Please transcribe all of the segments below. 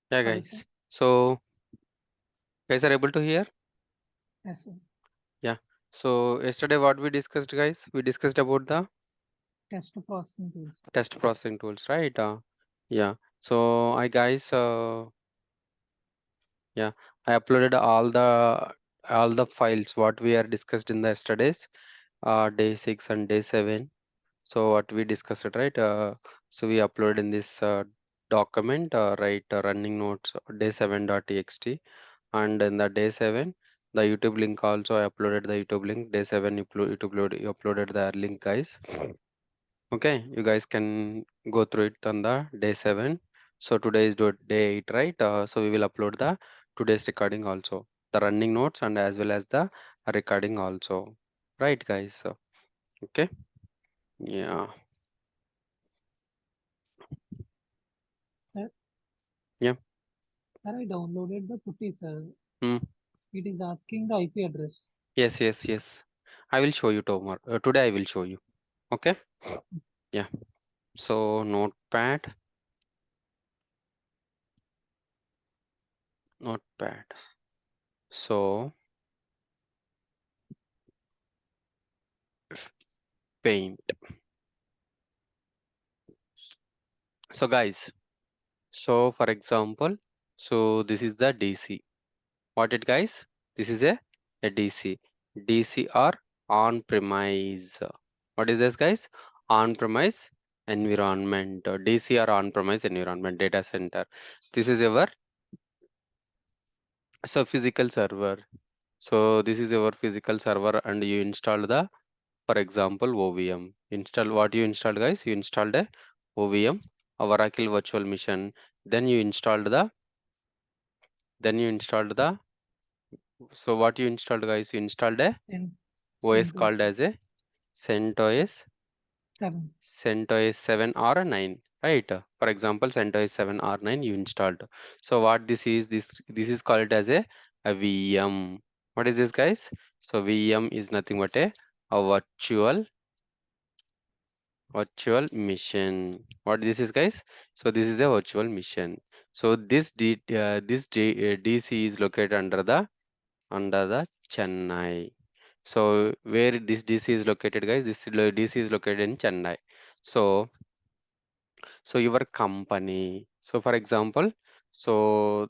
Yeah, Hello, sir. guys. So, guys are able to hear? Yes, sir. Yeah. So, yesterday what we discussed, guys? We discussed about the Test processing tools. test processing tools, right? Yeah. So, yeah, I uploaded all the files what we are discussed in the yesterday's day 6 and day 7. So, what we discussed, right? So, we uploaded in this document, right? Running notes day 7.txt. And in the day 7 the YouTube link also I uploaded the YouTube link. Day 7 you uploaded the link, guys. Okay, you guys can go through it on the day 7. So today is day 8, right? So we will upload the today's recording also, the running notes and as well as the recording also, right, guys? So okay, yeah. Sir, Yeah. sir, I downloaded the putty, sir. Mm. It is asking the IP address. Yes, I will show you tomorrow. Today I will show you. Okay. Yeah. So notepad. So paint. So guys, so for example, so this is the DC. What it, guys? This is a DC. DC or on premise. What is this, guys? On premise environment. DC or on premise environment data center. This is our physical server. So this is our physical server and you install the, for example, OVM. Install what you installed, guys? You installed a OVM, a Oracle virtual machine. Then you installed the so what you installed, guys? You installed a And OS CentOS called as a CentOS 7. CentOS 7 or 9, right? For example, CentOS 7 or 9 you installed. So what this is called as a VM. What is this, guys? So VM is nothing but a virtual machine. What this is, guys? So this is a virtual machine. So DC is located under the Chennai. So where this DC is located, guys? DC is located in Chennai. So your company. So for example, so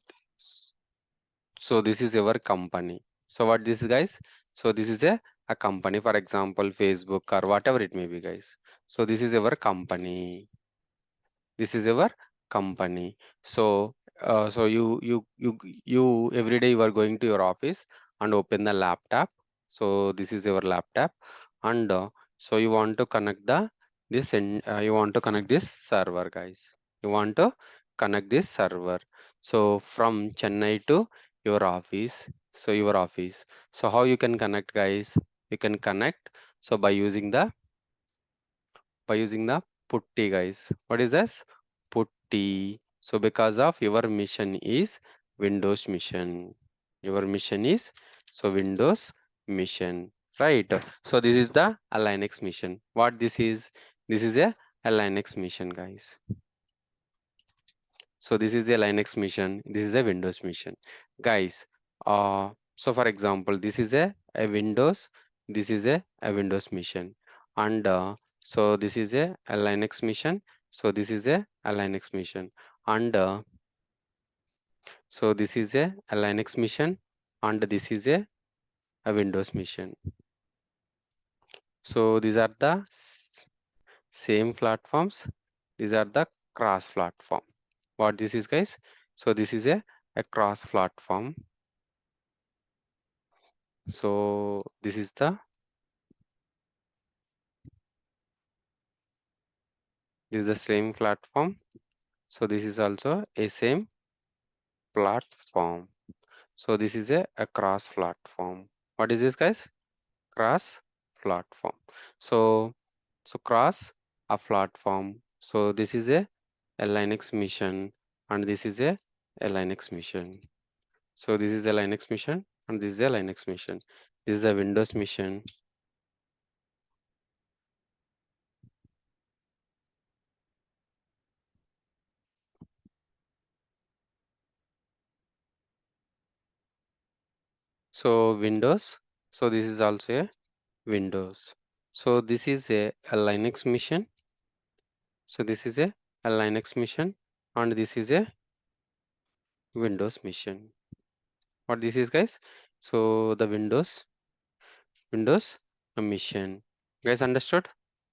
this is your company. So what this is, guys? So this is a company. For example, Facebook or whatever it may be, guys. So this is your company. This is your company. So you every day you are going to your office and open the laptop. So this is your laptop, and so you want to connect you want to connect this server, guys. You want to connect this server. So from Chennai to your office. So your office. So how you can connect, guys? You can connect so by using the putty, guys. What is this? Putty. So because of your mission is Windows mission. Your mission is Windows mission. Right. So this is the Linux mission. What this is? This is a Linux mission, guys. So this is a Linux mission. This is a Windows mission, guys. So for example, this is a Windows. This is a Windows mission, and so this is a Linux mission. So this is a Linux mission, and so this is a Linux mission, and this is a Windows mission. So these are the same platforms. These are the cross platform. What this is, guys? So this is a cross platform. So this is the same platform. So this is also a same platform. So this is a cross platform. What is this, guys? Cross platform. So cross a platform. So this is a Linux mission and this is a Linux mission. So this is a Linux mission and this is a Linux mission. This is a Windows mission. So Windows. So this is also a Windows. So this is a Linux machine. So this is a Linux machine, and this is a Windows machine. What this is, guys? So the Windows machine. Guys, understood?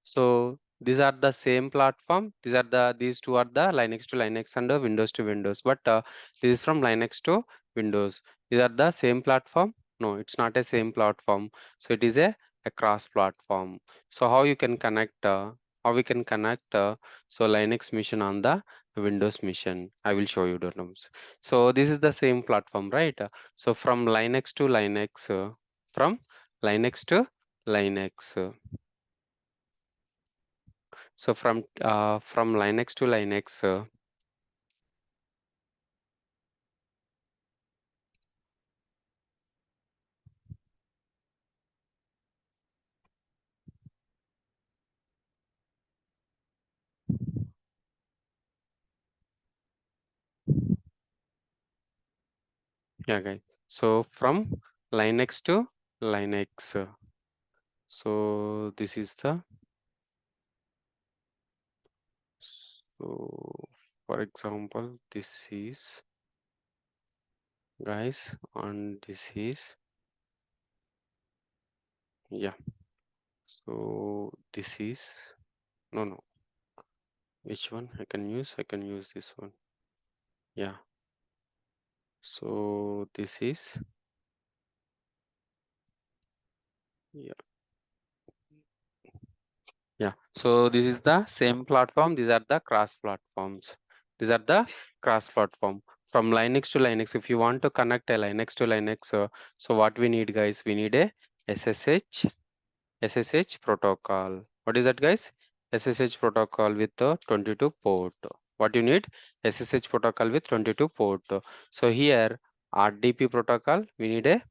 So these are the same platform. These two are the Linux to Linux and Windows to Windows. But this is from Linux to Windows. These are the same platform. No, it's not a same platform. So it is a cross platform. So how you can connect? How we can connect? So Linux machine on the Windows machine. I will show you the terms. So this is the same platform, right? So from Linux to Linux. From Linux to Linux. So from Linux to Linux. Yeah, guys. So from Linux to Linux. So this is the so for example, this is guys, and this is yeah. So this is no. Which one I can use? I can use this one. Yeah. So this is yeah. Yeah, so this is the same platform. These are the cross platforms. These are the cross platform from Linux to Linux. If you want to connect a Linux to Linux, so what we need, guys? We need a SSH protocol. What is that, guys? SSH protocol with the 22 port. What you need? SSH protocol with 22 port. So here RDP protocol. We need a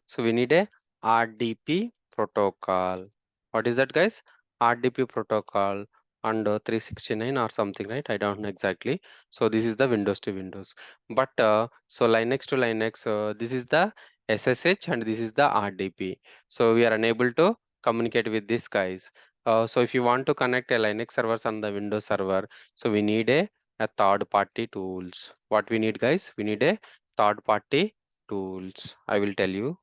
So we need a RDP protocol. What is that, guys? RDP protocol under 369 or something, right? I don't know exactly. So this is the Windows to Windows. But so Linux to Linux, this is the SSH and this is the RDP. So we are unable to communicate with these guys. So if you want to connect a Linux servers on the Windows server, so we need a third party tools. What we need, guys? We need a third party tools. I will tell you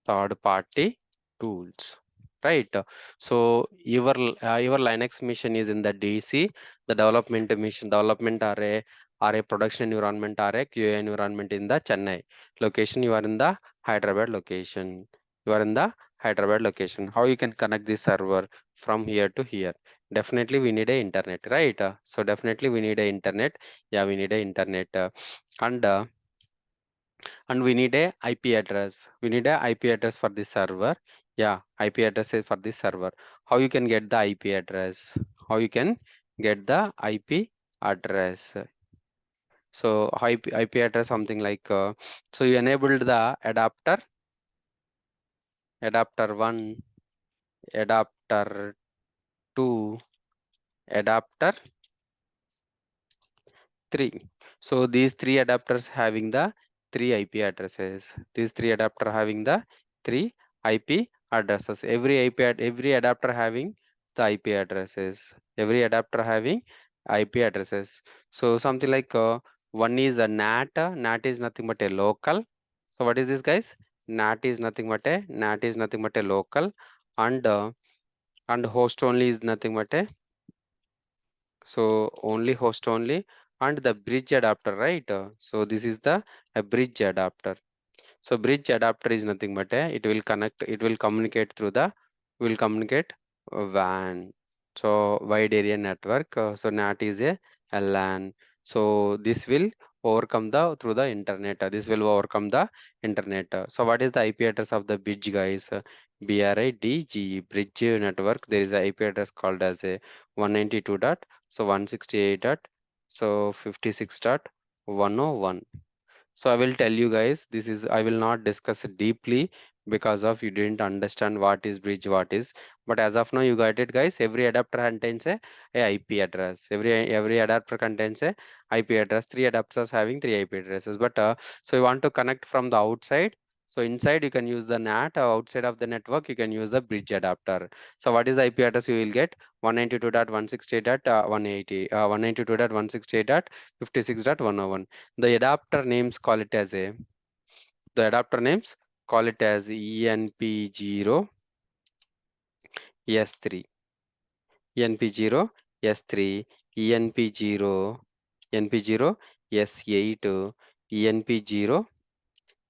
third party tools, right? So your Linux machine is in the DC, the development machine development are a production environment or a QA environment in the Chennai location. You are in the Hyderabad location. You are in the Hyderabad location. How you can connect this server from here to here? Definitely we need a internet, right? So definitely we need a internet. Yeah, we need a internet. And we need a IP address. We need a IP address for the server. Yeah, IP address is for the server. How you can get the IP address? How you can get the IP address? So IP address something like so you enabled the adapter 1, adapter 2, adapter 3. So these three adapters having the three IP addresses. These three adapter having the three IP addresses. Every adapter having the IP addresses. Every adapter having IP addresses. So something like one is a NAT. NAT is nothing but a local. So what is this, guys? NAT is nothing but a local, and host only is nothing but a so only host only, and the bridge adapter, right? So this is the a bridge adapter. So bridge adapter is nothing but a it will communicate through the will communicate WAN. So wide area network. So NAT is a LAN. So this will overcome the through the internet. This will overcome the internet. So what is the IP address of the bridge, guys? BRIDGE bridge network. There is a IP address called as a 192 dot so 168 dot so 56 dot 101. So I will tell you, guys, this is I will not discuss it deeply because of you didn't understand what is bridge, what is. But as of now, you got it, guys. Every adapter contains a IP address. Every adapter contains a IP address. Three adapters having three IP addresses. But so you want to connect from the outside. So inside you can use the NAT. Outside of the network you can use the bridge adapter. So what is the IP address you will get? 192.168.180. 192.168.56.101. The adapter names call it as a the adapter names call it as ENP0 S3, ENP0 S3, ENP0, ENP0 S8, ENP0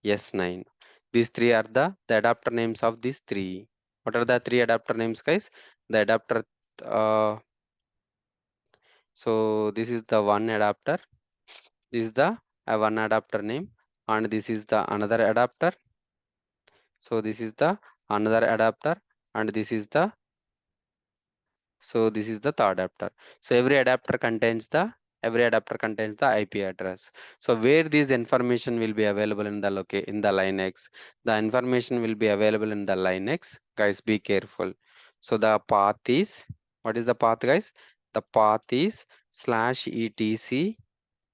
S9. These three are the adapter names of these three. What are the three adapter names, guys? The adapter, uh, so this is the one adapter. This is the one adapter name, and this is the another adapter. So this is the another adapter, and this is the third adapter. So every adapter contains the IP address. So where this information will be available in the in the Linux, the information will be available in the Linux. Guys, be careful. So the path is, what is the path, guys? The path is /etc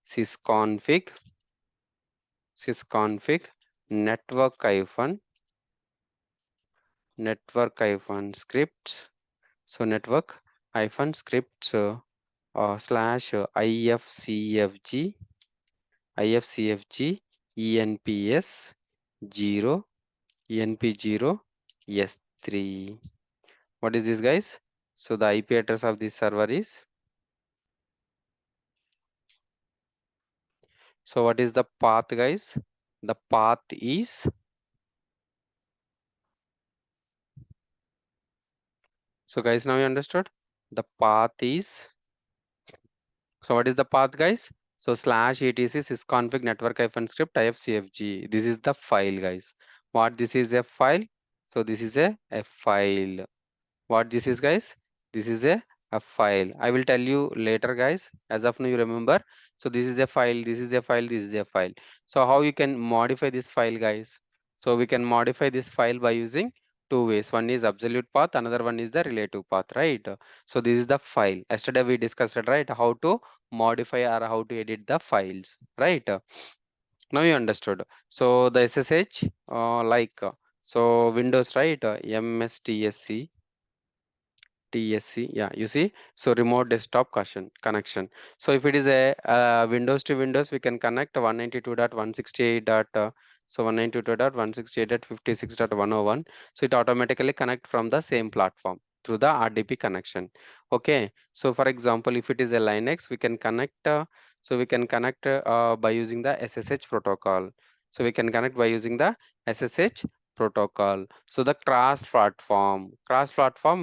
sysconfig sysconfig network hyphen scripts. So network hyphen scripts slash ifcfg enps 0 enp0 s3. What is this, guys? So the IP address of this server is, so what is the path, guys? The path is, so guys, now you understood the path is. So what is the path, guys? So /etc sysconfig network hyphen script ifcfg. This is the file, guys. What this is a file? So this is a file. What this is, guys? This is a file. I will tell you later, guys. As of now, you remember. So this is a file. This is a file. This is a file. So how you can modify this file, guys? So we can modify this file by using two ways. One is absolute path. Another one is the relative path, right? So this is the file. Yesterday we discussed it, right? How to modify or how to edit the files, right? Now you understood. So the SSH, so Windows, right? MSTSC TSC, yeah, you see, so remote desktop connection. So if it is a Windows to Windows, we can connect 192.168. So 192.168.56.101. So it automatically connect from the same platform through the RDP connection. Okay. So for example, if it is a Linux, we can connect. So we can connect by using the SSH protocol. So we can connect by using the SSH protocol. So the cross platform,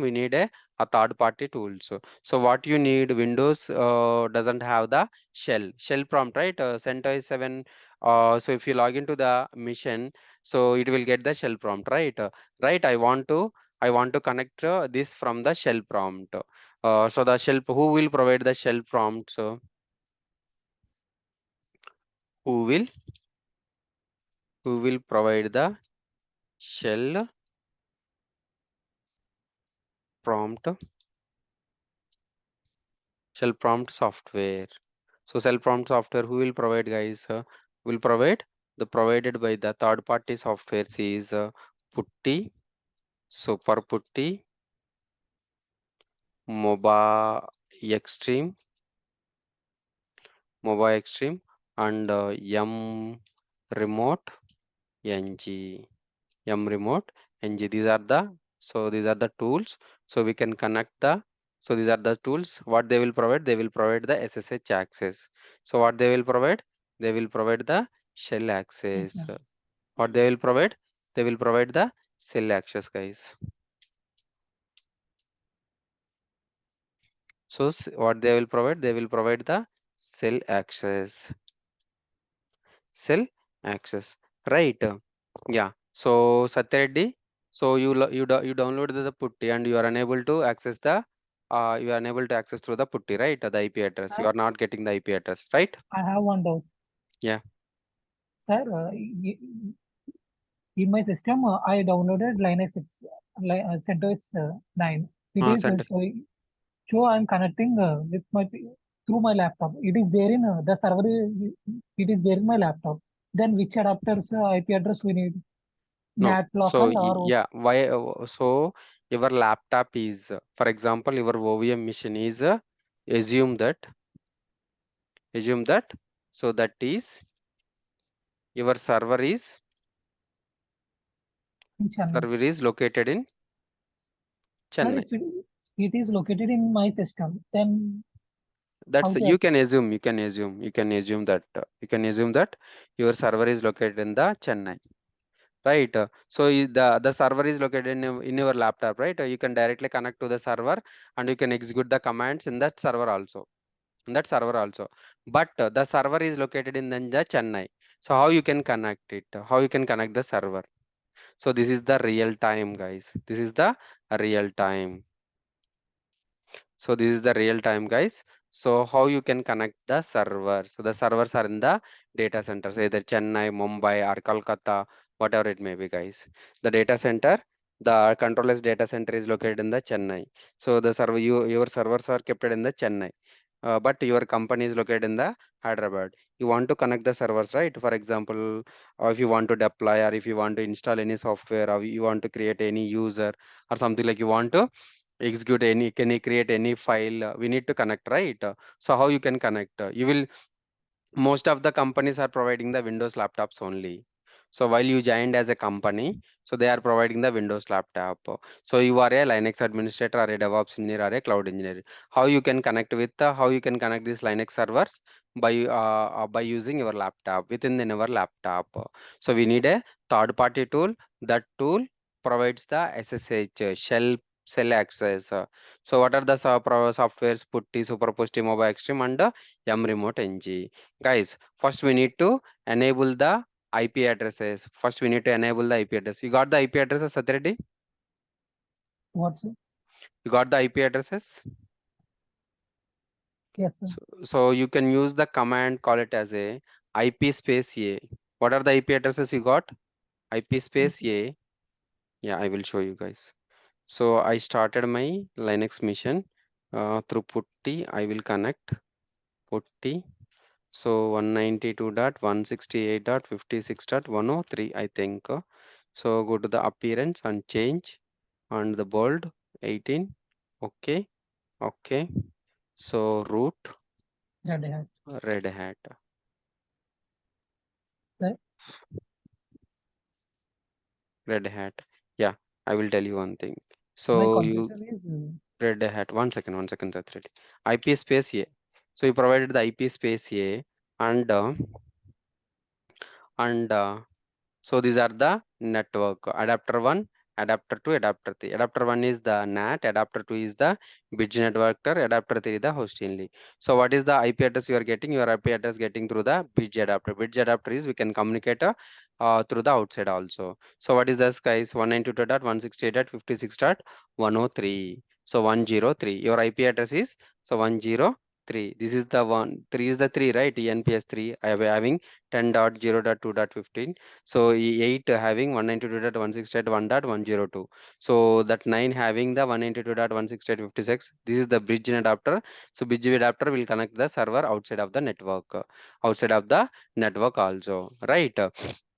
we need a third party tools. So what you need, Windows doesn't have the shell prompt, right? CentOS 7. So if you log into the mission, so it will get the shell prompt, right? Right. I want to connect this from the shell prompt. So the shell, who will provide the shell prompt? So who will who will provide the shell prompt software? So cell prompt software, who will provide, guys? Will provide the provided by the third party software is Putty, Super Putty, MOBA Extreme, MOBA Extreme, and M Remote NG. M Remote NG. These are the tools. So we can connect the. So these are the tools. What they will provide? They will provide the SSH access. So what they will provide? They will provide the shell Yes, access. sir. What they will provide? They will provide the cell access, guys. So what they will provide? They will provide the cell access. Cell access. Right. Yeah. So Satyareddy, so you download the putty and you are unable to access the you are unable to access through the putty, right? The IP address. You Sir, are not getting the IP address, right? I have one doubt. Yeah. Sir, in my system, I downloaded Linux 6, CentOS 9. It is Center. show I'm connecting with my through my laptop. It is there in the server. It is there in my laptop. Then which adapters IP address we need? No. NAT So local or yeah, why? So your laptop is, for example, your OVM machine is, assume that, assume that. So that is your in Chennai? server is located in Sir, Chennai. if it is located in my system, then That's how to you can assume. That your server is located in the Chennai. Right. So the server is located in your laptop, right? You can directly connect to the server and you can execute the commands in that server also. In that server also. But the server is located in the Chennai. So how you can connect it? How you can connect the server? So this is the real time, guys. This is the real time. So this is the real time, guys. So how you can connect the server? So the servers are in the data centers, either Chennai, Mumbai, or Kolkata, whatever it may be, guys. The data center, the controller's data center is located in the Chennai. So the server, your servers are kept in the Chennai. But your company is located in the Hyderabad. You want to connect the servers, right? For example, or if you want to deploy, or if you want to install any software, or you want to create any user, or something like you want to execute any, can you create any file, we need to connect, right? So how you can connect? You will, most of the companies are providing the Windows laptops only. So while you joined as a company, so they are providing the Windows laptop. So you are a Linux administrator or a DevOps engineer or a cloud engineer. How you can connect with, how you can connect these Linux servers by using your laptop within our laptop. So we need a third party tool. That tool provides the SSH shell access. So what are the softwares? Putty, Superposti, Mobile Extreme, and M Remote NG. Guys, first we need to enable the IP addresses. First we need to enable the IP address. You got the IP addresses, Satyreddy? what's it? You got the IP addresses? Yes, sir. So you can use the command, call it as a IP space A. What are the IP addresses you got? IP space IP. A. Yeah, I will show you guys. So I started my Linux mission through putty. I will connect putty. So 192.168.56.103, I think. So go to the appearance and change and the bold 18. Okay. Okay. So root Red Hat. Red Hat. The, Red Hat. Yeah, I will tell you one thing. my So you computer is Red Hat. One second, that's ready. IP space A. So you provided the IP space A and and so these are the network adapter 1, adapter 2, adapter 3. Adapter 1 is the NAT, adapter 2 is the bridge networker, adapter 3 is the host only. So what is the IP address you are getting? Your IP address getting through the bridge adapter. Bridge adapter is we can communicate through the outside also. So what is this, guys? 192.168.56.103. So 103. Your IP address is so 103. This is the one. 3 is the 3, right? ENPS 3. I am having 10.0.2.15. So 8 having 192.168.1.102. So that 9 having the 192.168.56. This is the bridge adapter. So bridge adapter will connect the server outside of the network, outside of the network also, right?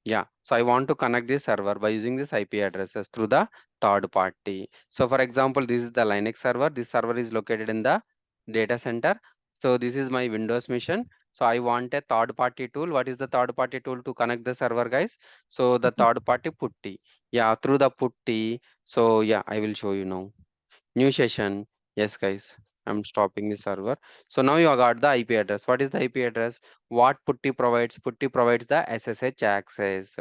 Yeah. So I want to connect this server by using this IP addresses through the third party. So for example, this is the Linux server. This server is located in the data center. So this is my Windows machine. So I want a third party tool. What is the third party tool to connect the server, guys? So the Putty. third party putty. Yeah, through the putty. So yeah, I will show you now. New session. Yes, guys. I'm stopping the server. So now you got the IP address. What is the IP address? What putty provides? Putty provides the SSH access.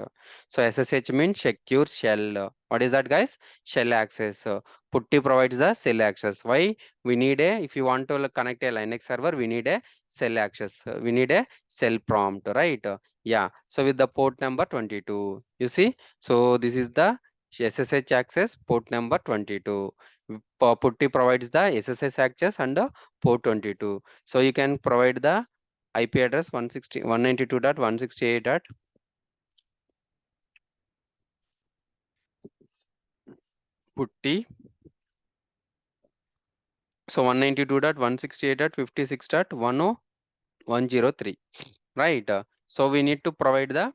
So SSH means secure shell. What is that, guys? Shell access. Putty provides the shell access. Why? We need a, if you want to connect a Linux server, we need a shell access. We need a shell prompt, right? Yeah. So with the port number 22, you see. So this is the SSH access port number 22. Putty provides the SSH access and the port 22. So you can provide the IP address 192.168. putty. So 192.168.56.10103, right? So we need to provide the,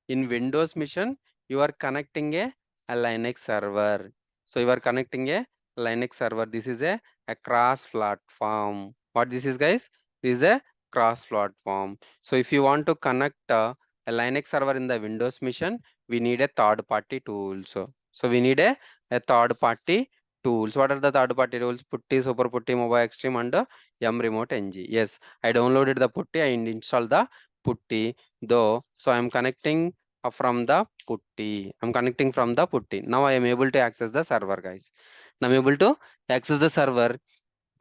in Windows mission, you are connecting a Linux server. So you are connecting a Linux server. This is a cross platform. What this is, guys? This is a cross platform. So if you want to connect a Linux server in the Windows mission, we need a third party tool. So we need a third party tools. What are the third party tools? Putty, Super Putty, Mobile Extreme, and M Remote NG. Yes, I downloaded the Putty. I installed the Putty though. So I'm connecting from the putty. I'm connecting from the putty. Now I am able to access the server, guys. Now I'm able to access the server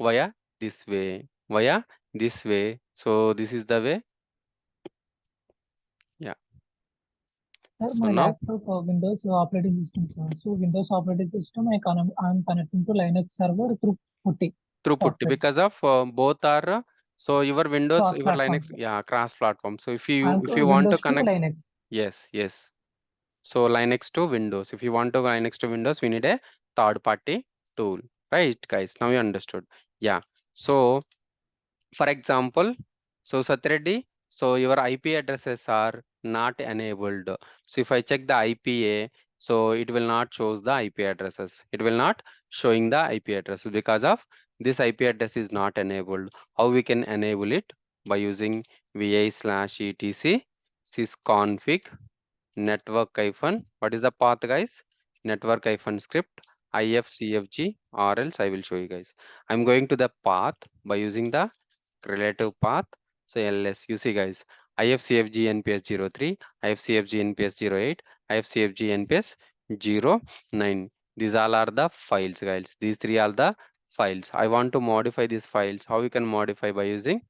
via this way. Via this way. So this is the way. Yeah. Sir, So my now laptop Windows operating system, sir. So Windows operating system, I'm connecting to Linux server through Putty through putty software because of both are so your Windows, cross your Linux, platform. yeah, cross platform. So I'm if you want to Windows to connect, Linux. yes, yes. So Linux to Windows. If you want to Linux to Windows, we need a third party tool, right, guys? Now you understood. Yeah. So for example, so Satreddy, so your IP addresses are not enabled. So if I check the IPA, so it will not shows the IP addresses. It will not showing the IP addresses because of this IP address is not enabled. How we can enable it? By using vi/etc sysconfig network hyphen, what is the path, guys? Network hyphen script ifcfg, or else I will show you guys. I'm going to the path by using the relative path. So ls, you see, guys, ifcfg nps 03, ifcfg nps 08, ifcfg nps 09. These all are the files, guys. These three are the files. I want to modify these files. How you can modify? By using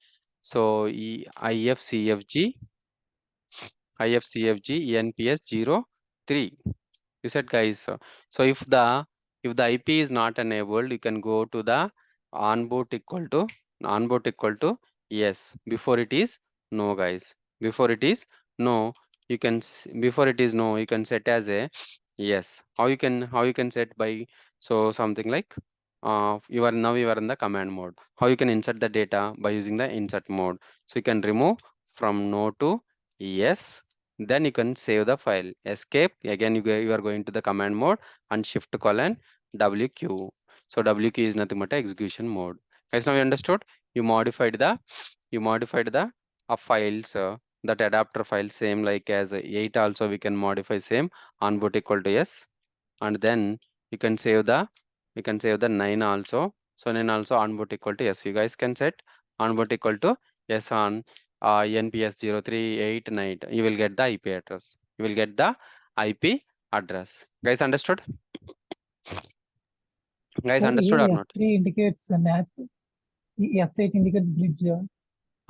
so ifcfg ifcfg enps 03. You said, guys, so if the IP is not enabled, you can go to the on boot equal to yes. Before it is no, guys. Before it is no, you can before it is no, you can set as a yes. How you can set by so something like you are in the command mode. How you can insert the data by using the insert mode. So you can remove from no to yes, then you can save the file. Escape. Again, you are going to the command mode and shift colon WQ. So WQ is nothing but a execution mode. Guys, now you understood? You modified the files, that adapter file same like as 8 also we can modify same on boot equal to yes, and then you can save the 9 also. So 9 also on boot equal to yes. You guys can set on boot equal to yes on nps 0389. You will get the IP address. You will get the IP address. Guys, understood? Guys, Sir, understood here or not? S3 indicates a NAT, S8 indicates bridge,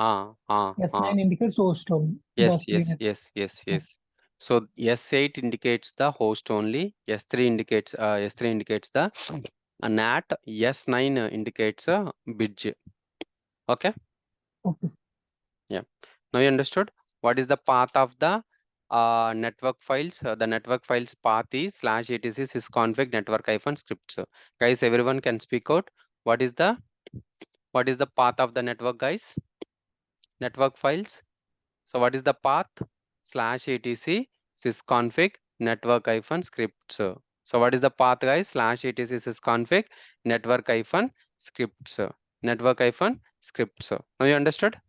Ah, ah, ah. S9 indicates host only. Yes, Those three yes, net. yes, yes, Yeah. yes. So S8 indicates the host only. S3 indicates the NAT. S9 indicates a bridge. Okay. Okay, sir. Yeah. Now you understood what is the path of the network files. The network files path is /etc sysconfig network hyphen scripts. Guys, everyone can speak out. What is the path of the network, guys? Network files. So what is the path? /etc sysconfig network hyphen scripts. So what is the path, guys? /etc sysconfig network hyphen scripts. Network hyphen scripts. Now you understood?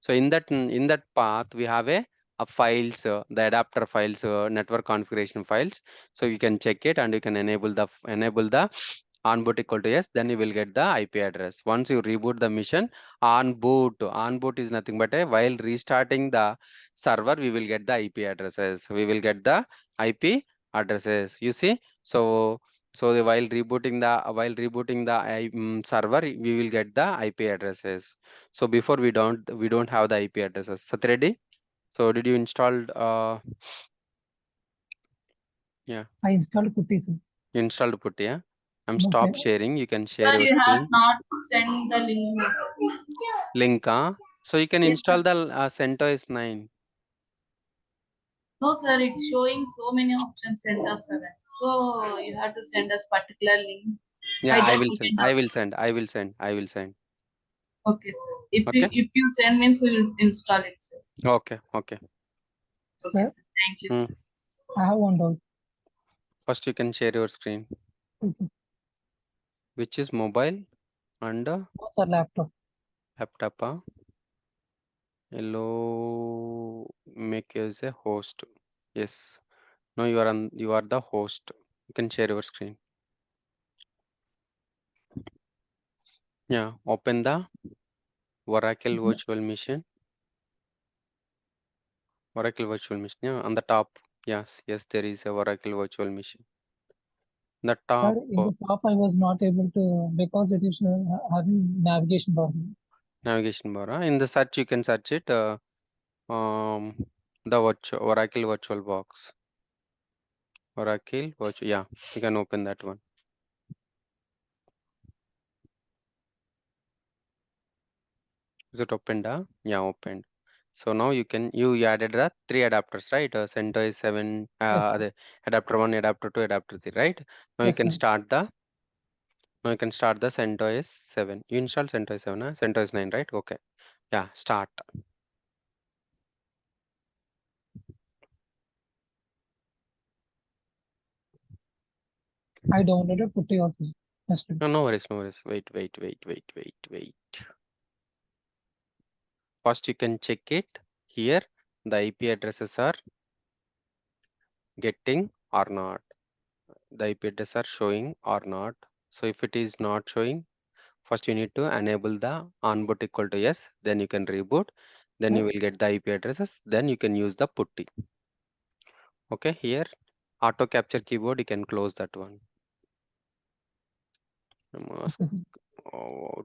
So in that path, we have a files, the adapter files, network configuration files. So you can check it and you can enable the on boot equal to yes. Then you will get the IP address. Once you reboot the mission, on boot is nothing but a while restarting the server, we will get the IP addresses. We will get the IP addresses. You see, so while rebooting the server, we will get the IP addresses. So before we don't have the IP addresses. Satyreddy, so did you install yeah, I installed Putty, sir. you installed Putty, yeah? I'm No, stop sir. sharing. You can Sir, share your you have screen. not sent the link, sir. Link, so you can Yes, sir. install the CentOS 9. No, sir, it's showing so many options send us 7. So you have to send us particular link. Yeah, By I that will we send. can I download. will send. I will send. I will send. Okay, sir. If Okay. you send means we will install it, sir. Okay. Okay. Okay, Sir, sir. Thank you, Hmm. sir. I have one doubt. First, you can share your screen, Okay, which is mobile and no, sir, laptop. laptop. Hello, make you as a host. Yes. Now you are on. You are the host. You can share your screen. Yeah. Open the Oracle Okay. Virtual Machine. Oracle Virtual Machine. Yeah, on the top. Yes. Yes, there is a Oracle Virtual Machine. The Sir, top in the top, I was not able to because it is having navigation bar. navigation bar. In the search, you can search it. Um, the Oracle Virtual Box. Oracle Virtual. Yeah, you can open that one. Is it opened? Yeah, opened. So now you added the three adapters, right? CentOS 7, Yes, sir. the adapter 1, adapter 2, adapter 3, right? Now you Yes, can sir. start the CentOS 7. You install CentOS 7, CentOS 9, right? Okay. Yeah, start. I downloaded Putty also yesterday. No, no worries, no worries. Wait. First, you can check it here. The IP addresses are getting or not. The IP address are showing or not. So if it is not showing, first you need to enable the on boot equal to yes. Then you can reboot. Then you Sir, will get the IP addresses. Then you can use the putty. Okay, here auto capture keyboard. You can close that one. Ask okay, sir.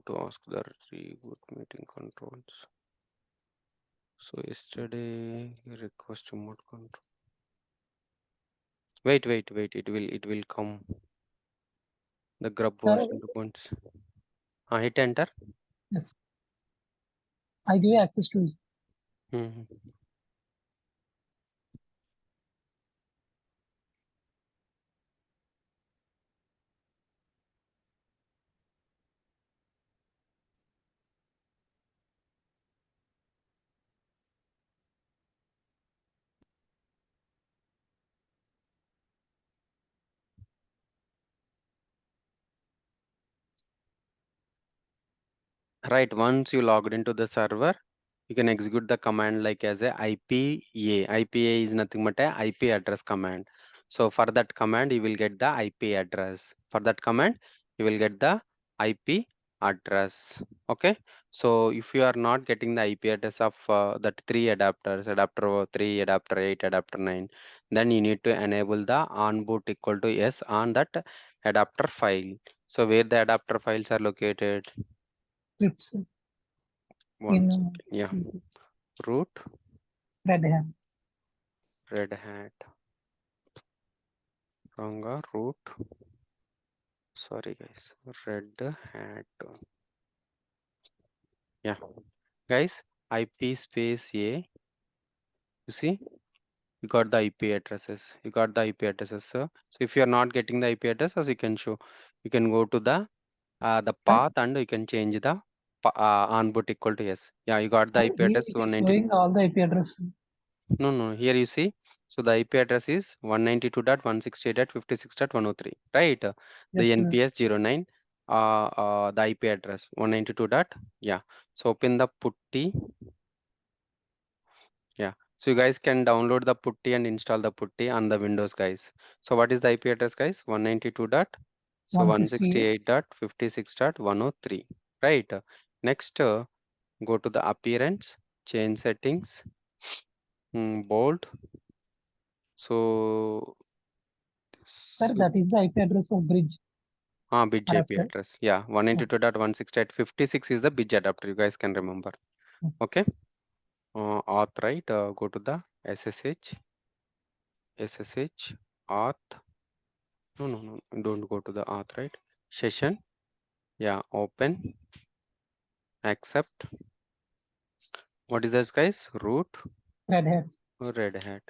to ask the reboot meeting controls. So yesterday request remote control. Wait. It will come. The grub Sir, version 2 points. Hit enter. yes, I give access to it. Mhm. Right. Once you logged into the server, you can execute the command like as a IPA. IPA is nothing but a IP address command. So for that command, you will get the IP address. For that command, you will get the IP address. Okay. So if you are not getting the IP address of that three adapters, adapter 3, adapter 8, adapter 9, then you need to enable the on boot equal to yes on that adapter file. So where the adapter files are located? Scripts One in second. Yeah. Root, Red Hat. Red Hat, wrong, root. Sorry, guys. Red Hat. Yeah, guys. IP space A. You see, you got the IP addresses. You got the IP addresses. So if you are not getting the IP addresses, you can show. You can go to the Sir, path and you can change the on boot equal to yes. Yeah, you got the sir, IP here address it is 190. showing all the IP address. No. Here you see. So the IP address is 192.168.56.103, right? The Yes, sir. NPS 09, the IP address 192 dot. Yeah. So open the putty. Yeah. So you guys can download the putty and install the putty on the Windows, guys. So what is the IP address, guys? 192 dot. So 168. 168.56.103, right? Next, go to the appearance, change settings, bold. So Sir, so that is the IP address of bridge bridge IP adapter. address. Yeah, Yeah. 192.168.56 is the bridge adapter. You guys can remember. Okay. Auth, right? Go to the SSH auth. No. Don't go to the auth, right? Session. Yeah, open, accept. What is this, guys? Root Red Hat. or Red Hat.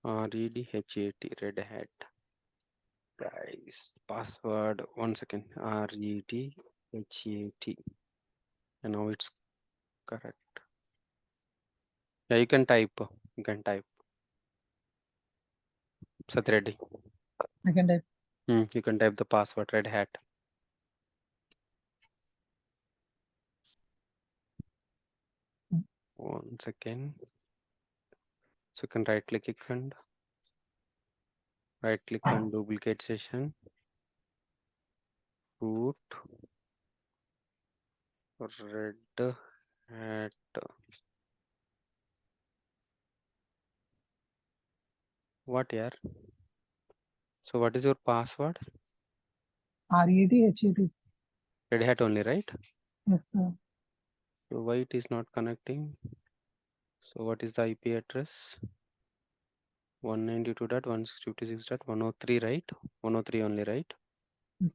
REDHAT, Red Hat. Guys, password, 1 second. REDHAT. And now it's correct. Yeah, you can type. You can type. Satyreddy. I can type. You can type the password Red Hat. Mm. 1 second. So you can right click and duplicate session. Root Red Hat. What here? So what is your password? REDHAT. Red Hat only, right? Yes, sir. So why it is not connecting? So what is the IP address? 192.168.103, right? 103 only, right? Yes.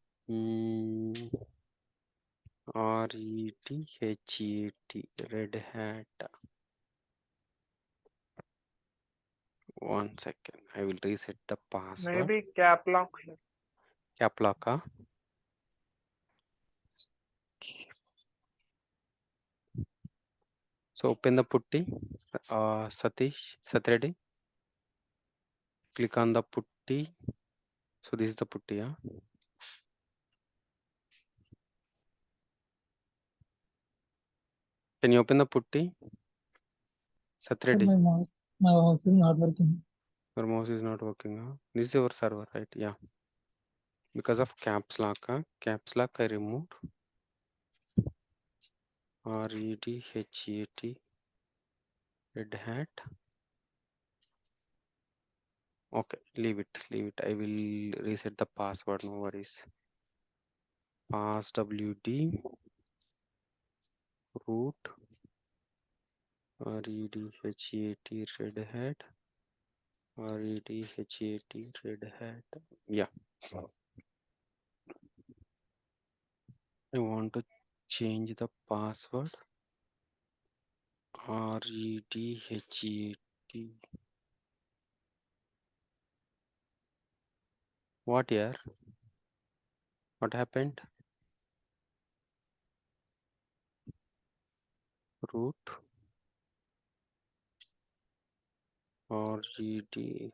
REDHAT, Red Hat. 1 second. I will reset the password. Maybe cap lock. Cap lock, huh? So open the putty. Satyreddy. Click on the putty. So this is the putty, huh? Can you open the putty? Sir, Satyreddy. my mouse is not working. Your mouse is not working, huh? This is your server, right? Yeah. Because of caps lock, huh? Caps lock I removed. REDHAT, Red Hat. Okay, leave it. I will reset the password, no worries. Passwd root REDHAT Red Hat. REDHAT Red Hat. Yeah. I want to change the password. REDHAT. What here? What happened? Root REDHAT.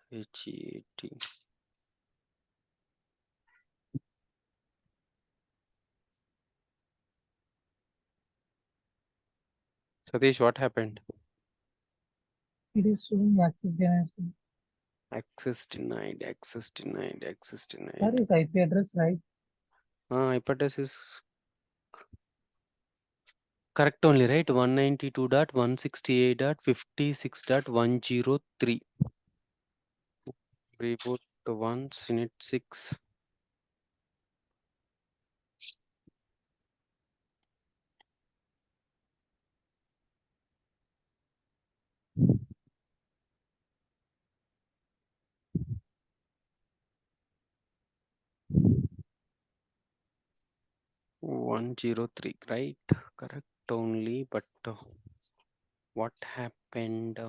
Satish, what happened? It is showing access denied. Access denied. That is IP address, right? IP address is correct only, right? 192.168.56.103. Reboot once, init 6. One zero three, right? Correct only, but what happened?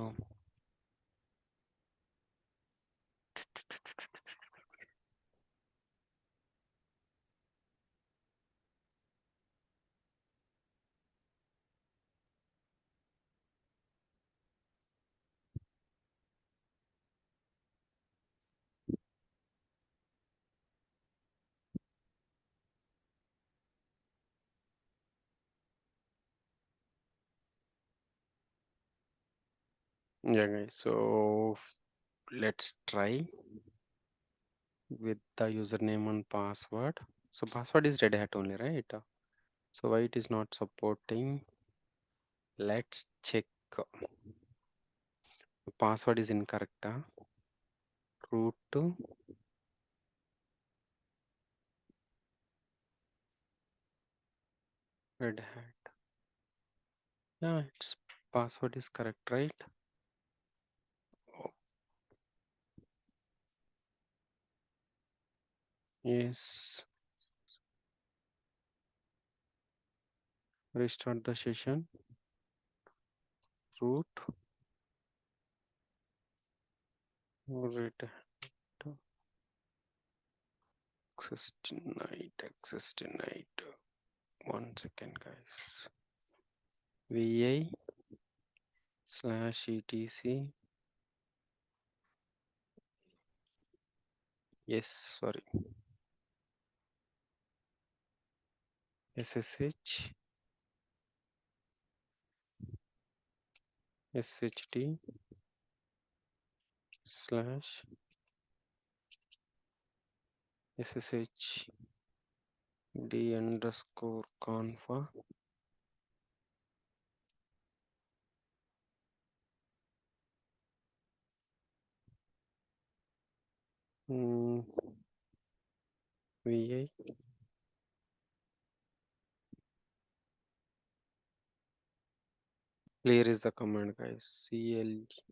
Yeah, guys. So let's try with the username and password. So password is Red Hat only, right? So why it is not supporting? Let's check. The password is incorrect. Root to Red Hat. Yeah, its password is correct, right? Oh, yes. Restart the session. Root Read access denied. Access denied. 1 second, guys. VI/etc. Yes, sorry. SSH SHD slash SSH D underscore confa VI. Clear is the command, guys. CLEAR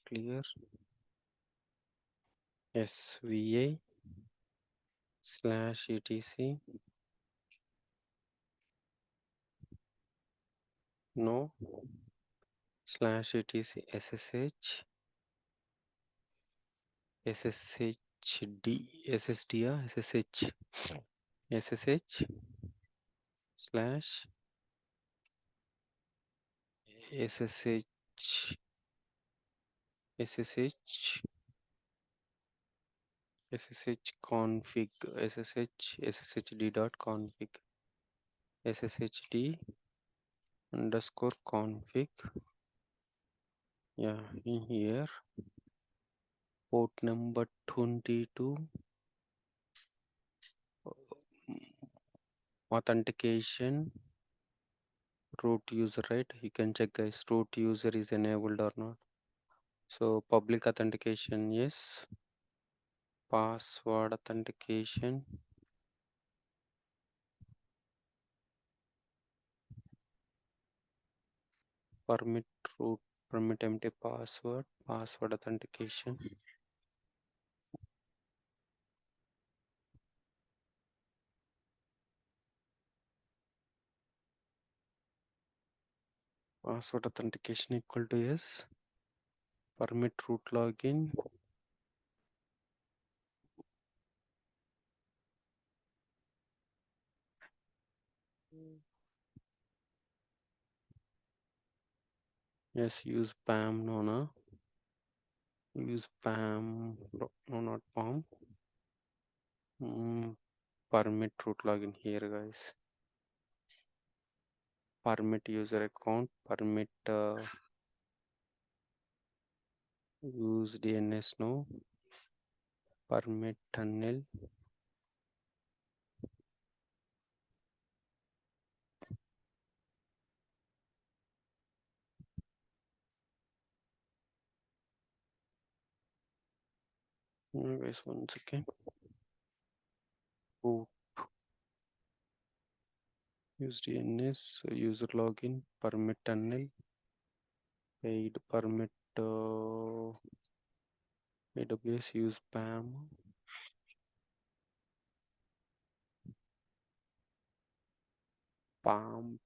clear. Yes, VI slash etc. No slash etc. SSH SSHD SSH SSH slash SSH SSH SSH config SSHD dot config SSHD underscore config. Yeah, in here port number 22. Authentication root user, right? You can check, guys, root user is enabled or not. So public authentication, yes. Password authentication, permit root, permit empty password, password authentication, password authentication equal to yes. Permit root login, yes. Use PAM, no. Use PAM, no, not PAM. Permit root login here, guys. Permit user account, permit use DNS, no. Permit tunnel, guys, 1 second. Root, use DNS, user login, permit tunnel, paid permit AWS, use PAM, PAM.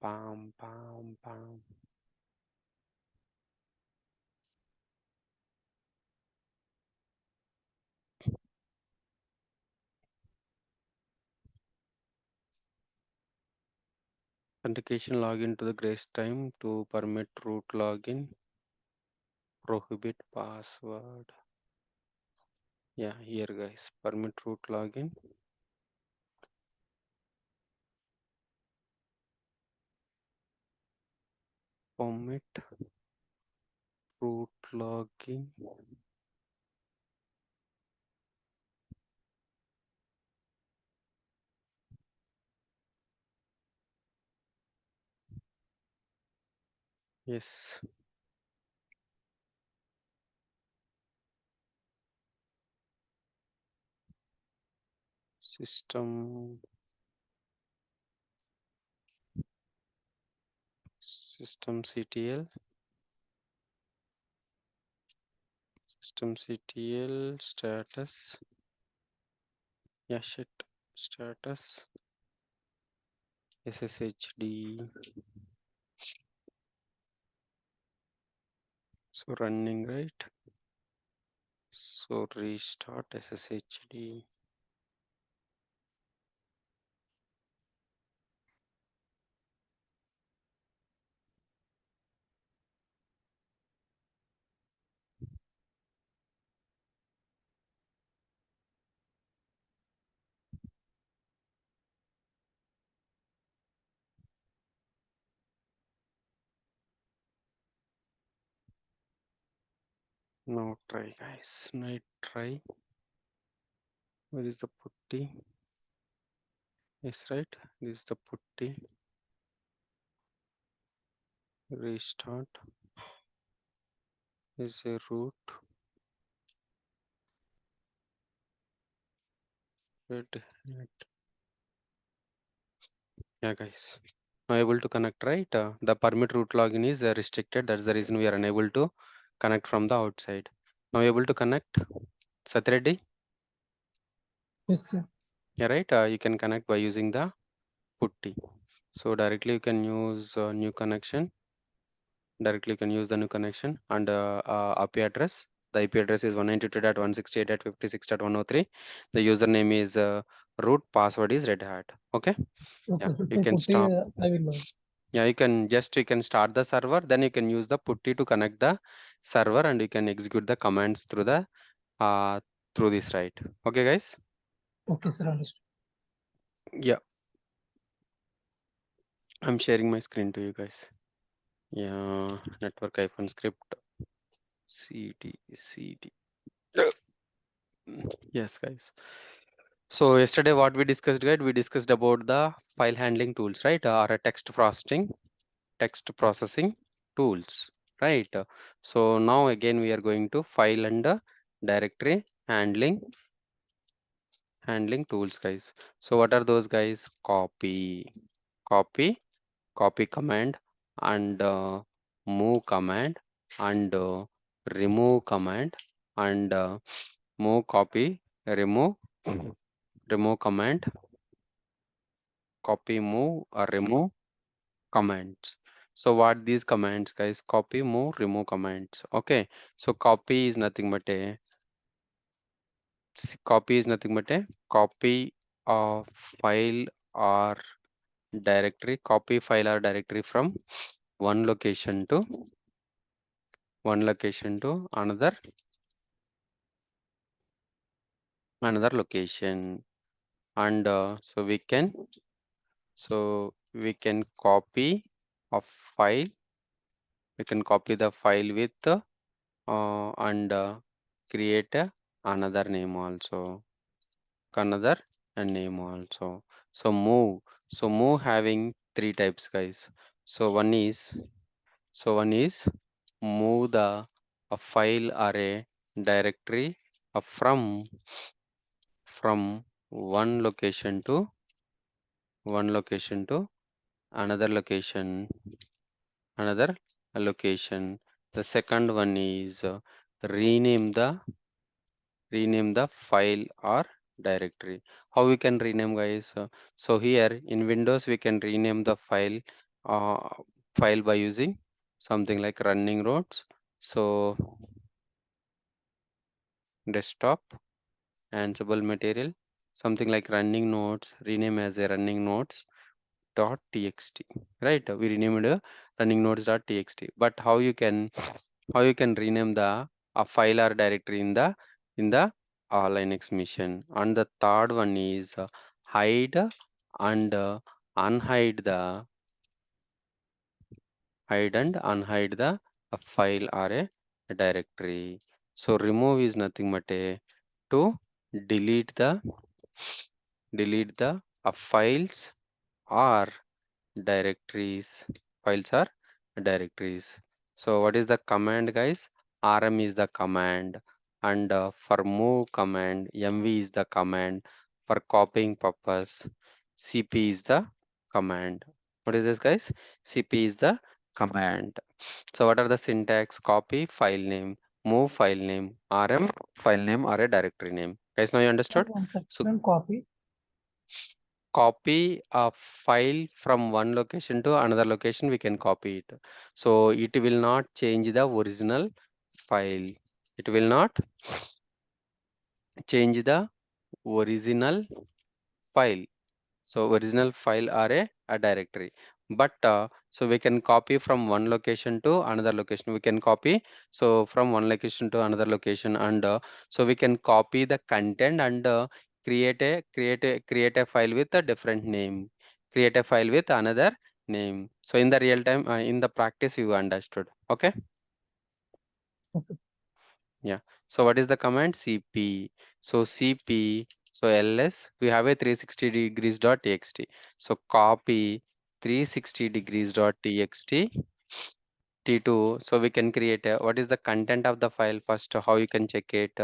Authentication login to the grace time to permit root login, prohibit password. Yeah, here, guys, permit root login, permit root login, yes. System CTL, system CTL status. Yeah, shit. Status SSHD So running, right? So restart SSHD. Now try, guys. Now try. Where is the putty? Yes, right. This is the putty. Restart. This is a root. Red hat. Yeah, guys. Now able to connect, right? The permit root login is restricted. That's the reason we are unable to connect from the outside. Now able to connect. Satyreddy? Yes, sir. Yeah, right. You can connect by using the putty. So directly you can use new connection. Directly you can use the new connection and IP address. The IP address is 192.168.56.103. The username is root. Password is red hat. Okay. Yeah, Okay, sir. you Through can putty, stop. I will log. Yeah, you can start the server. Then you can use the putty to connect the server, and you can execute the commands through the uh, through this, right? Okay, guys. Okay, sir. Understood. Yeah, I'm sharing my screen to you guys. Yeah, network hyphen script cd. Yes, guys. So yesterday what we discussed, right? We discussed about the file handling tools, right? Or a text processing tools, right? So now again we are going to file and directory handling tools, guys. So what are those, guys? Copy, copy command, and move command, and remove command, and move copy, remove command, copy, move, or remove commands. So what these commands, guys? Copy, move, remove commands. Okay. So copy is nothing but a copy of file or directory. Copy file or directory from one location to another location, and we can copy a file. We can copy the file with and create another name also, another name also. So move having three types, guys. So one is move the a file or a directory from one location to one location to another location another location. The second one is rename the file or directory. How we can rename, guys? So here in Windows we can rename the uh, file by using something like running nodes. So desktop ansible material, something like running nodes, rename as a running nodes dot txt, right? We renamed running nodes dot txt. But how you can rename the a file or directory in the Linux machine. And the third one is hide and unhide the hide and unhide the a file or a directory. So remove is nothing but a to delete the files or directories. Files are directories. So what is the command, guys? Rm is the command, and for move command, mv is the command. For copying purpose, cp is the command. What is this, guys? Cp is the command. So what are the syntax? Copy file name, move file name, rm file name or a directory name. Guys, now you Sir, understood? one So second. Copy. copy a file from one location to another location, we can copy it. So it will not change the original file. It will not change the original file. So original file are a directory. But so we can copy from one location to another location. We can copy so from one location to another location, and so we can copy the content and create a file with a different name. Create a file with another name. So in the real time, in the practice, you understood. Okay. Okay. Yeah. So what is the command? cp. So cp. So ls, we have a 360 degrees dot txt. So copy 360 degrees dot txt t2. So we can create a, what is the content of the file first? How you can check it?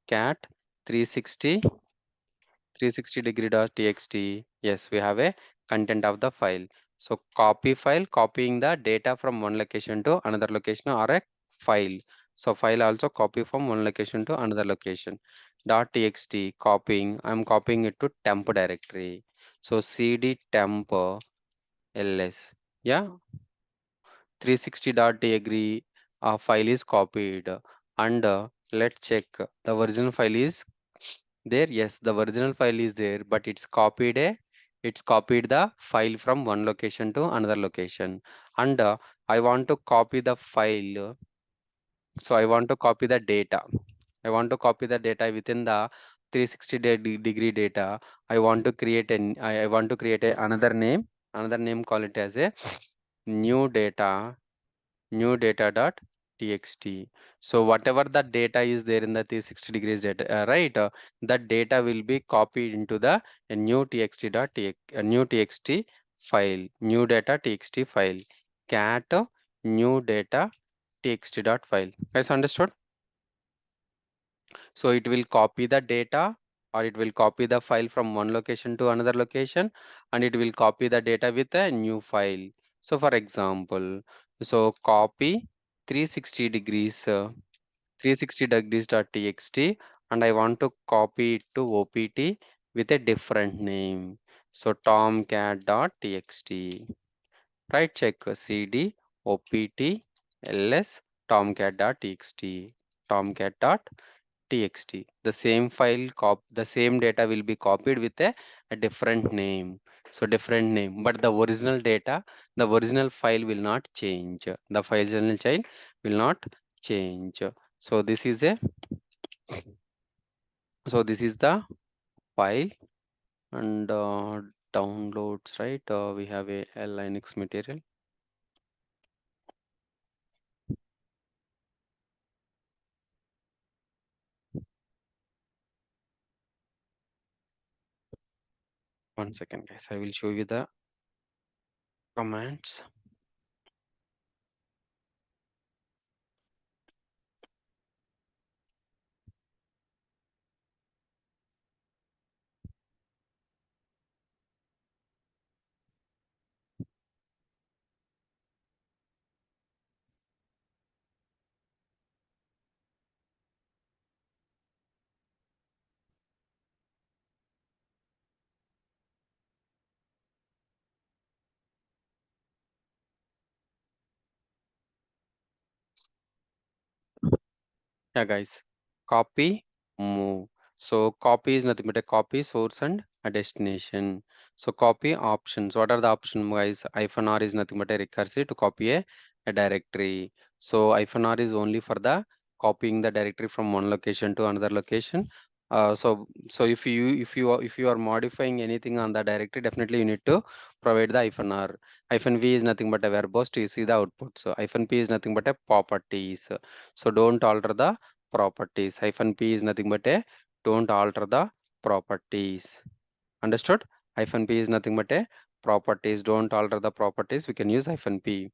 Cat 360 360 degree dot txt. Yes, we have a content of the file. So copy file, copying the data from one location to another location, or a file. So file also copy from one location to another location. Dot txt, copying, I'm copying it to temp directory. So cd temp ls. Yeah, 360.agree file is copied, and let's check the original file is there. Yes, the original file is there, but it's copied the file from one location to another location, and I want to copy the file. So I want to copy the data. I want to copy the data within the 360 degree data. I want to create I want to create another name, call it as a new data, new data dot txt. So whatever the data is there in the 360 degrees data, right, that data will be copied into the new new txt file, new data txt file. Cat new data txt dot file. Guys, understood? So it will copy the data, or it will copy the file from one location to another location, and it will copy the data with a new file. So for example, so copy 360 degrees 360 degrees dot txt, and I want to copy it to opt with a different name. So tomcat dot txt. Right, check cd opt ls tomcat dot txt. Tomcat dot txt. The same file, the same data will be copied with a different name. So different name, but the original data, the original file will not change. The file original child will not change. So this is a, so this is the file, and downloads, right? We have a Linux material. One second, guys. I will show you the commands. Yeah, guys. Copy, move. So copy is nothing but a copy, source, and a destination. So copy options. What are the options, guys? -R is nothing but a recursive to copy a directory. So -R is only for the copying the directory from one location to another location. So if you are modifying anything on the directory, definitely you need to provide the -R. -V is nothing but a verbose to see the output. So -P is nothing but a properties. So don't alter the properties. -P is nothing but a don't alter the properties. Understood? -P is nothing but a properties. Don't alter the properties. We can use -P.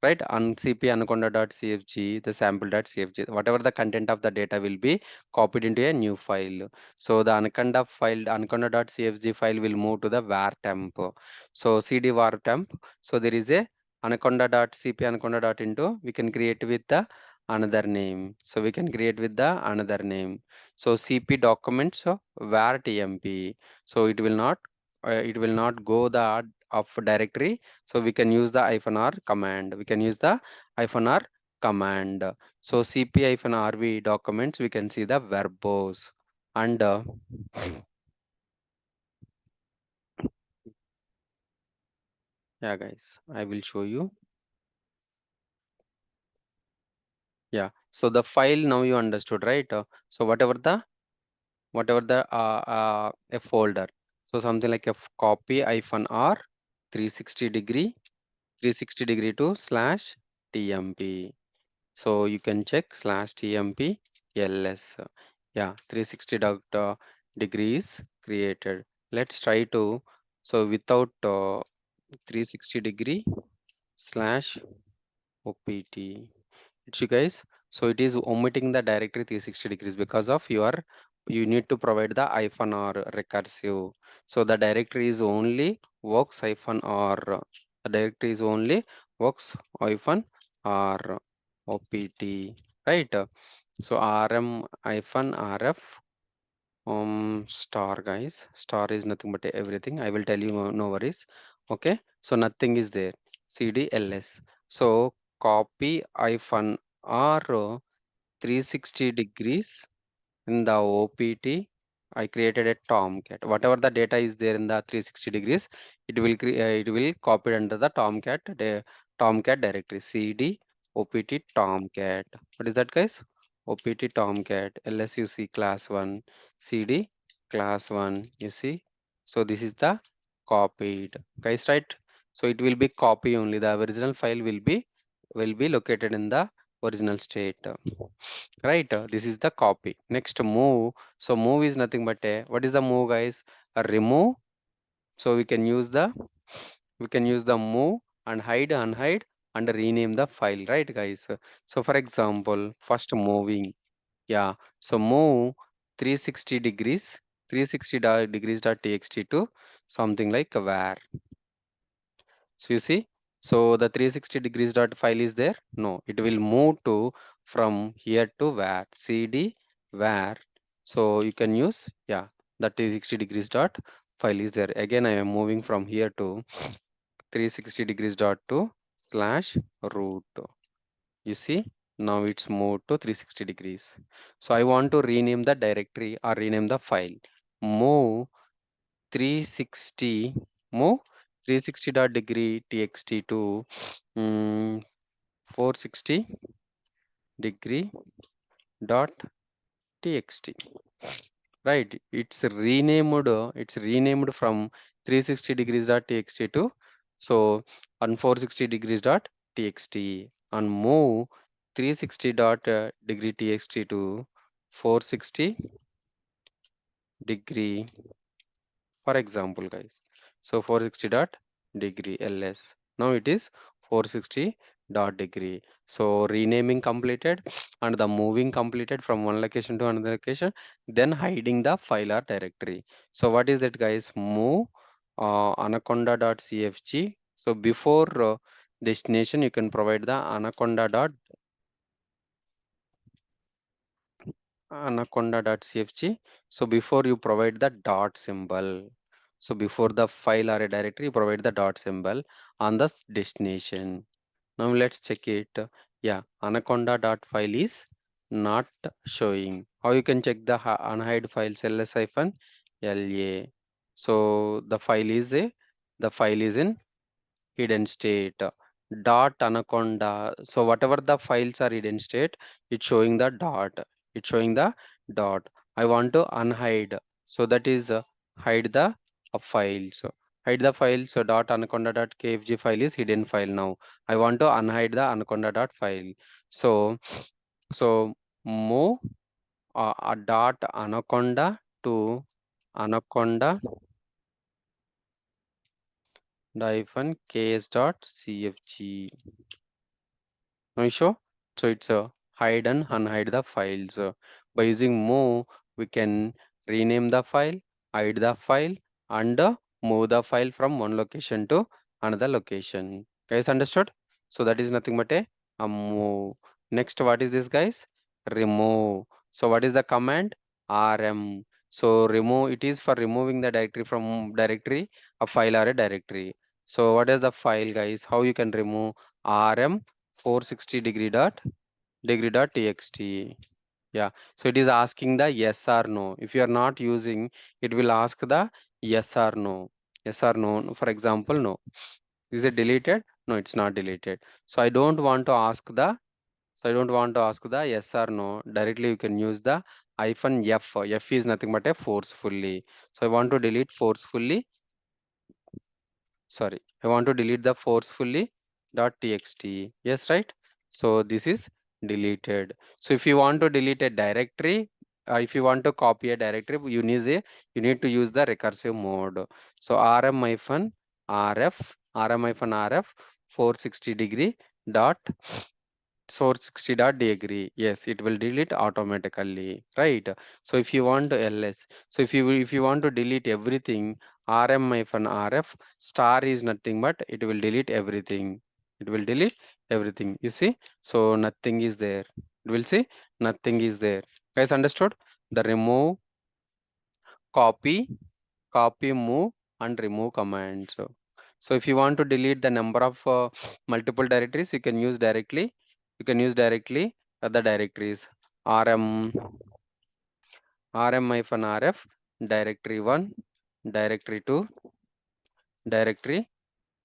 Right? On cp anaconda.cfg, the sample.cfg, whatever the content of the data will be copied into a new file. So the anaconda file, anaconda.cfg file will move to the var temp. So cd var temp. So there is a anaconda.cp anaconda.into. We can create with the another name. So we can create with the another name. So cp documents, so var tmp. So it will not go the of directory. So we can use the -R command. We can use the -R command. So cp-rv documents, we can see the verbose and yeah guys, I will show you. Yeah, so the file now you understood, right? So whatever the a folder, so something like a copy hyphen r 360 degree to slash tmp. So you can check slash tmp ls. Yeah, 360 degrees created. Let's try to, so without 360 degree slash opt. It's you guys. So it is omitting the directory 360 degrees because of you need to provide the hyphen or recursive. So the directory is only works hyphen or the directory is only works hyphen or opt, right? So rm hyphen rf star guys, star is nothing but everything. I will tell you, no worries. Okay, so nothing is there. Cd ls. So copy hyphen r 360 degrees in the opt. I created a tomcat. Whatever the data is there in the 360 degrees, it will copy under the tomcat directory. Cd opt tomcat. What is that, guys? Opt tomcat lsuc class 1 cd class 1. You see, so this is the copied, guys, right? So it will be copy only. The original file will be located in the original state. Right, this is the copy. Next, move. So move is nothing but a, what is the move, guys? A remove. So we can use the move and hide, unhide, and rename the file, right, guys? So for example, first moving. Yeah, so move 360 degrees, 360 degrees dot txt to something like where. So you see, so the 360 degrees dot file is there. No, it will move to from here to where, cd where. So you can use, yeah, the 360 degrees dot file is there. Again, I am moving from here to 360 degrees dot to slash root. You see, now it's moved to 360 degrees. So I want to rename the directory or rename the file. Move 360, move 360 dot degree txt to 460 degree dot txt. Right, it's renamed from 360 degrees dot txt to, so on 460 degrees dot txt, and move 360 dot degree txt to 460 degree, for example, guys. So 460 dot degree ls. Now it is 460 dot degree. So renaming completed and the moving completed from one location to another location, then hiding the file or directory. So what is that, guys? Move anaconda.cfg. So before destination, you can provide the anaconda.cfg. So before you provide the dot symbol. So before the file or a directory, you provide the dot symbol on the destination. Now let's check it. Yeah, anaconda.file is not showing. How you can check the unhide files ls-la. So the file is in hidden state. Dot anaconda. So whatever the files are hidden state, it's showing the dot. It's showing the dot. I want to unhide. So that is hide the files. Hide the file. So dot anaconda dot kfg file is hidden file now. I want to unhide the anaconda dot file. So move a dot anaconda to anaconda hyphen ks dot cfg. No issue. So it's a hide and unhide the files. By using move, we can rename the file, hide the file, and move the file from one location to another location. Guys, understood? So that is nothing but a move. Next, what is this, guys? Remove. So what is the command? rm. So remove, it is for removing the directory from directory, a file or a directory. So what is the file, guys? How you can remove? Rm 460 degree.txt. Yeah, so it is asking the yes or no. If you are not using, it will ask the yes or no. Yes or no. For example, no. Is it deleted? No, it's not deleted. So I don't want to ask the yes or no. Directly you can use the hyphen F. F is nothing but a forcefully. So I want to delete forcefully. Sorry, I want to delete the forcefully .txt. Yes, right? So this is deleted. So if you want to delete a directory, if you want to copy a directory, you need to use the recursive mode. So rm-rf 460 degree dot source 60 dot degree. Yes, it will delete automatically, right? So if you want to ls, so if you want to delete everything, rm-rf star is nothing but it will delete everything. It will delete everything. You see, so nothing is there. You will see nothing is there. Guys, understood? The remove, copy, move, and remove commands. So if you want to delete the number of multiple directories, you can use directly. You can use directly the directories rm rm-rf directory 1, directory 2, directory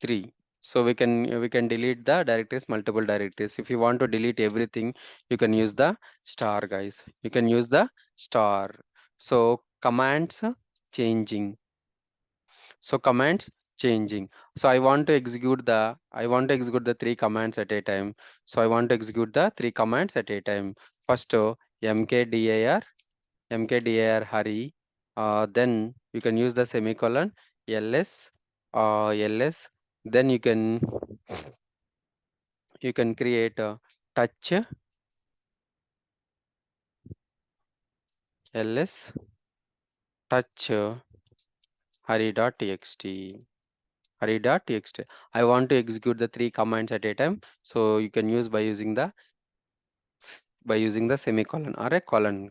3. So we can delete the directories, multiple directories. If you want to delete everything, you can use the star, guys. You can use the star. So commands changing. So commands changing. So I want to execute the three commands at a time. So I want to execute the three commands at a time. First, mkdir hurry. Then you can use the semicolon ls ls. Then you can create a touch ls touch hurry.txt. Hurry.txt. I want to execute the three commands at a time. So you can use by using the semicolon or a colon,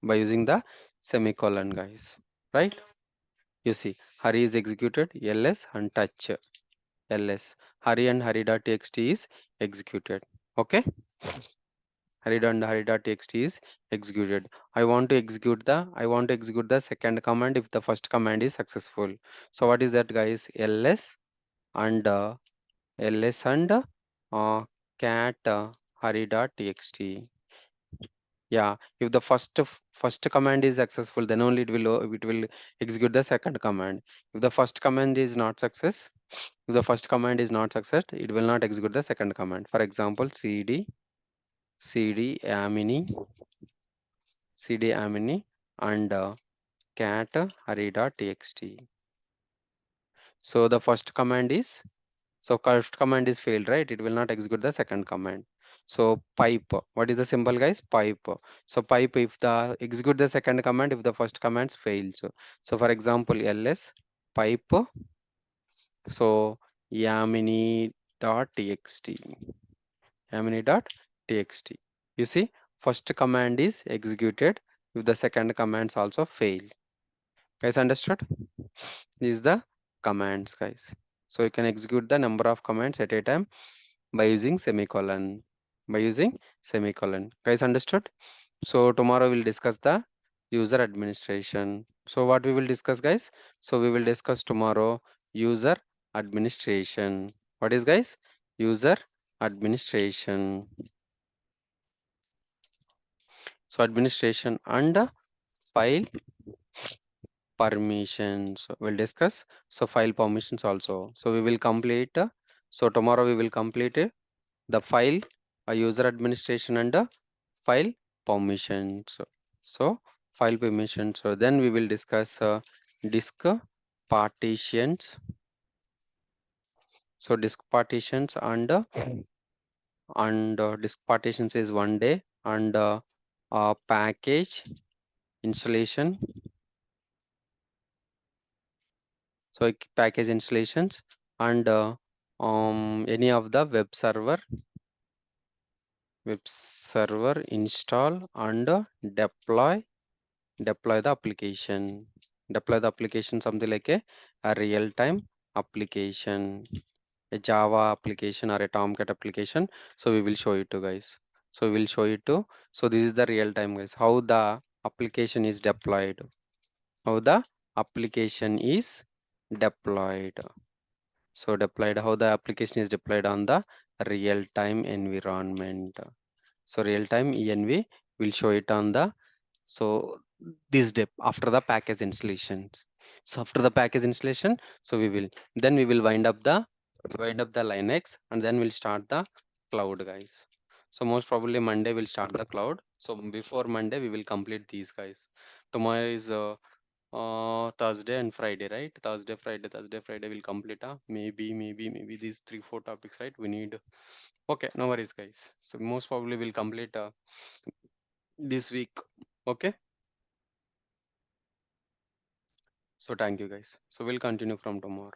by using the semicolon, guys. Right? You see, hurry is executed, ls and touch ls. Hurry and hurry.txt is executed. Okay? Hurry.txt is executed. I want to execute the second command if the first command is successful. So what is that, guys? And ls and cat hurry.txt. Yeah, if the first command is successful, then only it will execute the second command. If the first command is not success, if the first command is not success, it will not execute the second command. For example, cd amini and cat hurry.txt. So the first command is failed, right? It will not execute the second command. So pipe, what is the symbol, guys? Pipe. So pipe, if the execute the second command if the first command fails. So for example, ls pipe, so yamini.txt, yamini.txt. You see, first command is executed if the second commands also fail. Guys, understood? This is the commands, guys. So you can execute the number of commands at a time by using semicolon. By using semicolon. Guys, understood? So tomorrow we'll discuss the user administration. So what we will discuss, guys? So we will discuss tomorrow user administration. What is, guys? User administration. So administration and file permissions we'll discuss. So file permissions also. So we will complete. So tomorrow we will complete the file user administration and file permissions. So file permissions. So then we will discuss disk partitions. So disk partitions and disk partitions is 1 day and package installation. So package installations and any of the web server install and deploy the application, something like a real-time application. a Java application or a Tomcat application. So we will show it to guys. So we will show it to. So this is the real time guys. How the application is deployed. How the application is deployed. So deployed, how the application is deployed on the real time environment. So real time env will show it on the, so this step after the package installation. So after the package installation, so we will, then we will wind up the Linux, and then we'll start the cloud guys. So most probably Monday we'll start the cloud. So before Monday we will complete these guys. Tomorrow is Thursday and Friday, right? Thursday, Friday will complete. Maybe these 3-4 topics, right? We need. Okay, no worries, guys. So most probably we'll complete this week. Okay. So thank you, guys. So we'll continue from tomorrow.